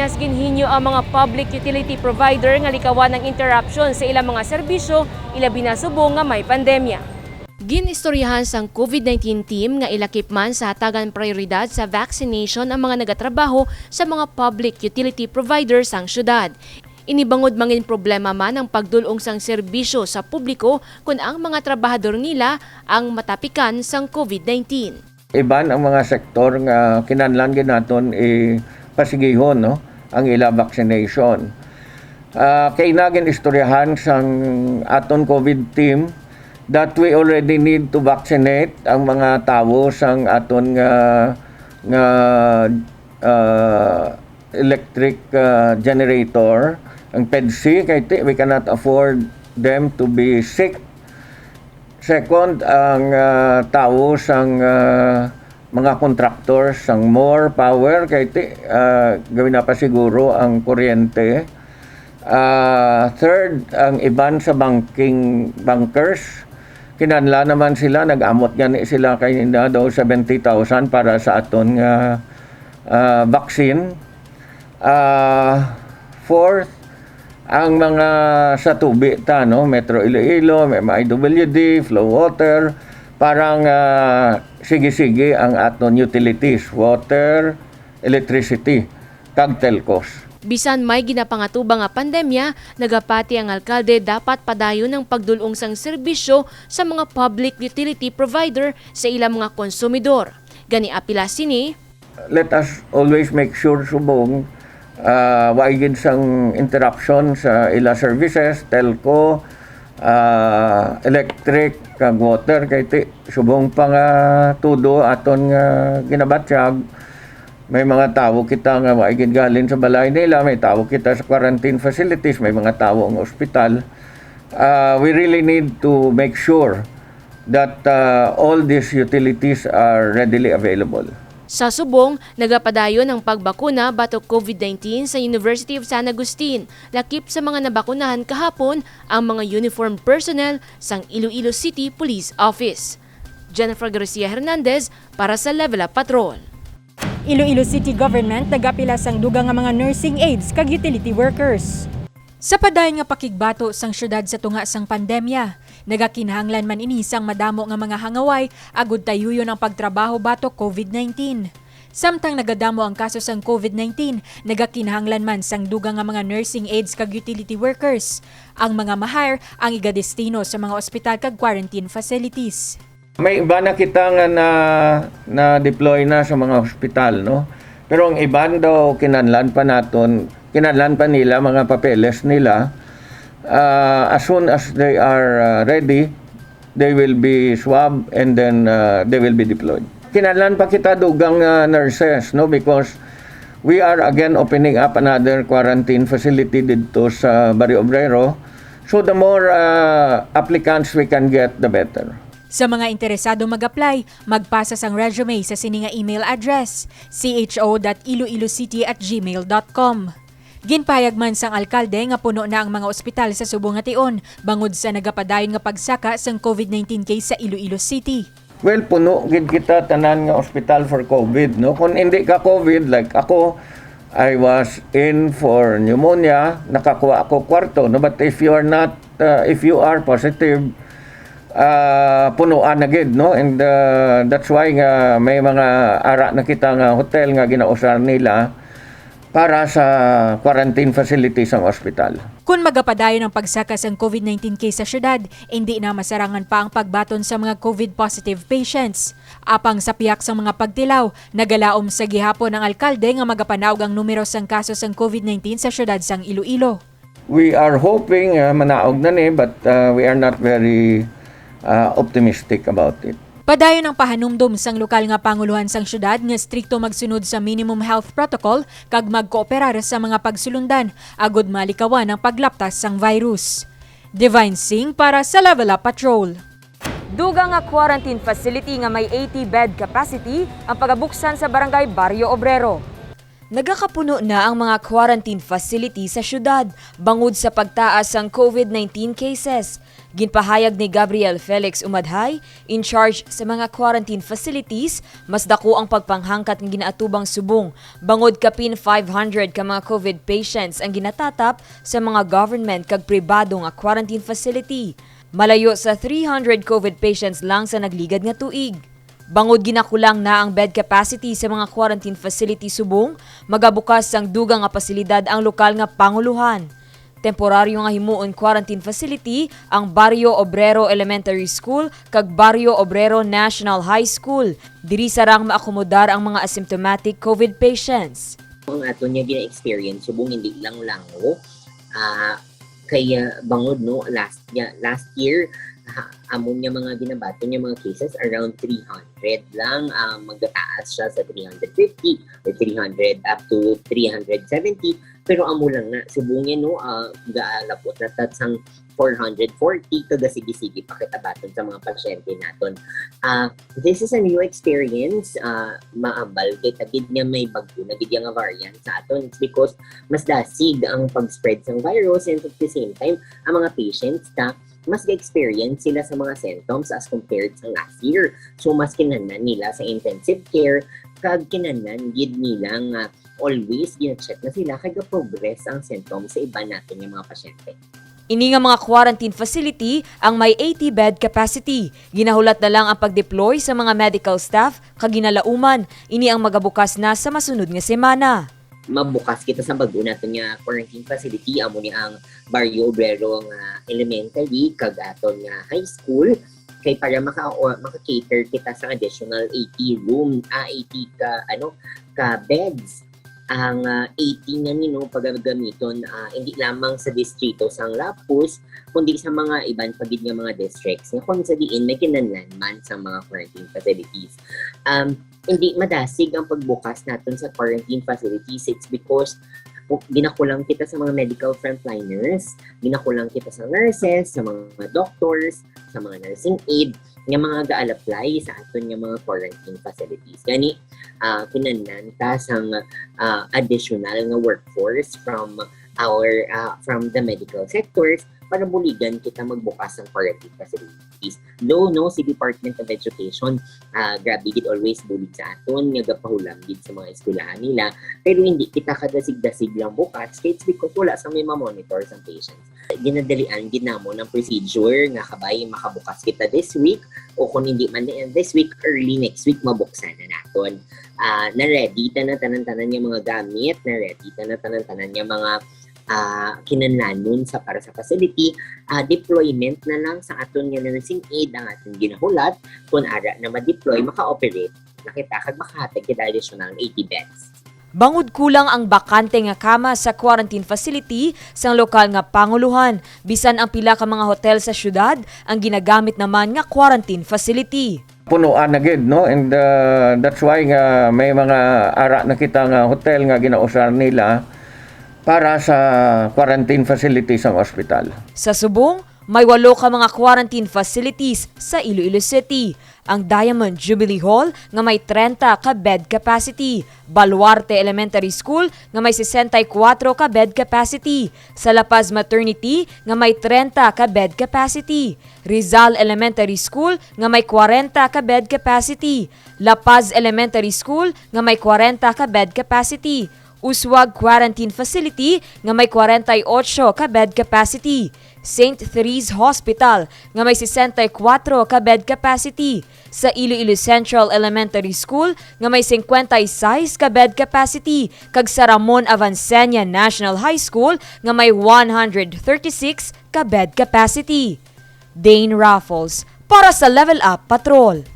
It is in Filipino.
Pilipinas ginhinyo ang mga public utility provider nga likawan ng interruption sa ilang mga serbisyo ilabi na subong nga may pandemya. Ginistoryahan sang COVID-19 team nga ilakip man sa hatagan prioridad sa vaccination ang mga nagatrabaho sa mga public utility providers sang syudad. Inibangod mangin problema man ang pagdulong sang serbisyo sa publiko kung ang mga trabahador nila ang matapikan sang COVID-19. Iban ang mga sektor nga kinahanglan naton pasigihon no ang ila vaccination. Kay nagin istoryahan sang aton COVID team that we already need to vaccinate ang mga tawo sang aton nga electric generator ang PEDC kay we cannot afford them to be sick. Second, ang tao sang mga contractors sang more power kay gawin na pa siguro ang kuryente. Third, ang iban sa bankers kinahanglan naman sila nag-amot gani sila kay na daw 70,000 para sa aton vaccine. Fourth, ang mga sa tubi no, Metro Iloilo, may IWD, Flow Water, parang sige-sige ang aton utilities, water, electricity, kag telcos. Bisan may ginapangatuba nga pandemya, nagapati ang alkalde dapat padayon ng pagdulong sang serbisyo sa mga public utility provider sa ilang mga konsumidor. Gani apila sini, let us always make sure subong waigid sang interruption sa ila services, telco, electric, kag water, kay subong pa nga tudo aton nga ginabatyag. May mga tawo kita nga waigid galin sa balay nila, may tawo kita sa quarantine facilities, may mga tawo ang ospital. We really need to make sure that all these utilities are readily available. sa subong, nagapadayon ang pagbakuna batok COVID-19 sa University of San Agustin. Lakip sa mga nabakunahan kahapon ang mga uniformed personnel sang Iloilo City Police Office. Jennifer Garcia Hernandez para sa Level Up Patrol. Iloilo City Government nagapila sang dugang nga mga nursing aides kag utility workers. Sa padayon nga pakigbato sang syudad sa tunga sang pandemya, nagakinahanglan man ini sang madamo nga mga hangaway agud tayuyon ang pagtrabaho batok COVID-19. Samtang nagadamo ang kaso sang COVID-19, nagakinahanglan man sang dugang nga mga nursing aides kag utility workers. Ang mga mahire ang igadestino sa mga ospital kag quarantine facilities. May iba na kita nga na-deploy na sa mga ospital, no? Pero ang iban daw kinahanglan pa nila mga papeles nila. As soon as they are ready, they will be swabbed and then they will be deployed. Kinahanglan pa kita dugang nurses, no? Because we are again opening up another quarantine facility dito sa Barrio Obrero. So the more applicants we can get, the better. Sa mga interesado mag-apply, magpasa sang resume sa sininga email address cho.iloilocity@gmail.com. Ginpahayag man sang alkalde nga puno na ang mga ospital sa subong nga tion bangod sa nagapadayon nga pagsaka sang COVID-19 case sa Iloilo City. Well, puno gid kita tanan nga ospital for COVID, no? Kung hindi ka COVID, like ako, I was in for pneumonia, nakakuha ako kwarto, no? But if you are not, if you are positive, punuan na gid, no? And that's why nga may mga ara na kita nga hotel nga ginausar nila para sa quarantine facilities ang ospital. Kung magapadayon ang pagsaka sang COVID-19 case sa syudad, hindi na masarangan pa ang pagbaton sa mga COVID-positive patients. Apang sa piyak sang mga pagtilaw, nagalaom sa gihapon ang alkalde nga magapanawag ang numero sang kaso sang COVID-19 sa syudad sang Iloilo. We are hoping manaog na ni, but we are not very optimistic about it. Padayon ang pahanumdum sang lokal nga panguluhan sang syudad nga strikto magsunod sa minimum health protocol kag magkooperar sa mga pagsulundan agud malikawan ang paglaptas sang virus. Divine Singh para sa Level Up Patrol. Dugang nga quarantine facility nga may 80 bed capacity ang pagabuksan sa barangay Barrio Obrero. Nagakapuno na ang mga quarantine facility sa syudad bangod sa pagtaas ng COVID-19 cases. Ginpahayag ni Gabriel Felix Umadhay, in charge sa mga quarantine facilities, mas dako ang pagpanghangkat ng ginaatubang subong. Bangod kapin 500 ka mga COVID patients ang ginatatap sa mga government kag pribado nga quarantine facility. Malayo sa 300 COVID patients lang sa nagligad nga tuig. Bangod ginakulang na ang bed capacity sa mga quarantine facility subong, magabukas ang dugang nga pasilidad ang lokal nga panguluhan. Temporaryo nga himuon quarantine facility ang Barrio Obrero Elementary School kag Barrio Obrero National High School. Diri sarang maakomodar ang mga asymptomatic COVID patients. Ang ato niya gina-experience subong hindi lang lango. Kaya bangod no last year amon niya mga ginabato niya mga cases around 300 lang, magtataas siya sa 350 or 300 up to 370, pero amo lang na subong niya no gaalapot na tatsang 440 kada sige-sige pakitabaton sa mga pasyente naton. This is a new experience, maambal kay tagid niya may bagyo na gid nga variant sa aton. It's because mas dasig ang pag-spread ng virus, and at the same time ang mga patients mas ga-experience sila sa mga symptoms as compared sa last year. So mas kinahanglan nila sa intensive care kag kinahanglan gid nilang always gina-check na sila kag progress ang symptoms sa iba natin yung mga pasyente. Ini nga mga quarantine facility ang may 80 bed capacity. Ginahulat na lang ang pag-deploy sa mga medical staff kag ginalauman. Ini ang magabukas na sa masunod nga semana. Mabukas kita sa bago natin nga quarantine facility, amo ni ang Barrio Obrero nga elementary kag aton nga high school kay para maka-cater kita sa additional 80 room, 80 ka beds. Ang 80 nga nino pagagamiton hindi lamang sa distrito sang Lapus kundi sa mga iban pagid nga mga districts nga kung sa diin may kinahanglan man sa mga quarantine facilities. Hindi madasig ang pagbukas natin sa quarantine facilities. It's because ginakulang kita sa mga medical frontliners, ginakulang kita sa nurses, sa mga doctors, sa mga nursing aid, nga mga ga-apply sa aton nga mga quarantine facilities. Gani, kinahanglan ta sang additional nga workforce from the medical sectors para buligan kita magbukas ng quarantine facilities. Though no, si Department of Education, grabe gid always bulig sa aton, nga gapahulam gid sa mga eskwelahan nila, pero hindi kita kadasig-dasig lang bukas, kaya it's because wala sa may mamonitor sa patients. Ginadalian gid namo ng procedure nga kabay makabukas kita this week, o kung hindi man this week, early next week mabuksan na naton. Na-ready ta na tanan-tanan yung mga gamit, na-ready ta na tanan-tanan yung mga kinahanglan sa para sa facility. Deployment na lang sa aton nga nursing aid ang aton ginahulat kung ara na ma-deploy maka-operate nakita kag makahatag kita additional 80 beds. Bangod kulang ang bakante nga kama sa quarantine facility sang lokal nga panguluhan, bisan ang pila ka mga hotel sa syudad ang ginagamit naman nga quarantine facility. Punuan na gid no, and that's why nga may mga ara na kita nga hotel nga ginausar nila para sa quarantine facilities ng ospital. Sa subong, may 8 ka mga quarantine facilities sa Iloilo City. Ang Diamond Jubilee Hall nga may 30 ka bed capacity. Baluarte Elementary School nga may 64 ka bed capacity. Sa La Paz Maternity nga may 30 ka bed capacity. Rizal Elementary School nga may 40 ka bed capacity. La Paz Elementary School nga may 40 ka bed capacity. Uswag Quarantine Facility nga may 48 ka bed capacity. St. Therese Hospital nga may 64 ka bed capacity. Sa Iloilo Central Elementary School nga may 56 ka bed capacity. Kag sa Ramon Avancenia National High School nga may 136 ka bed capacity. Dane Raffles para sa Level Up Patrol.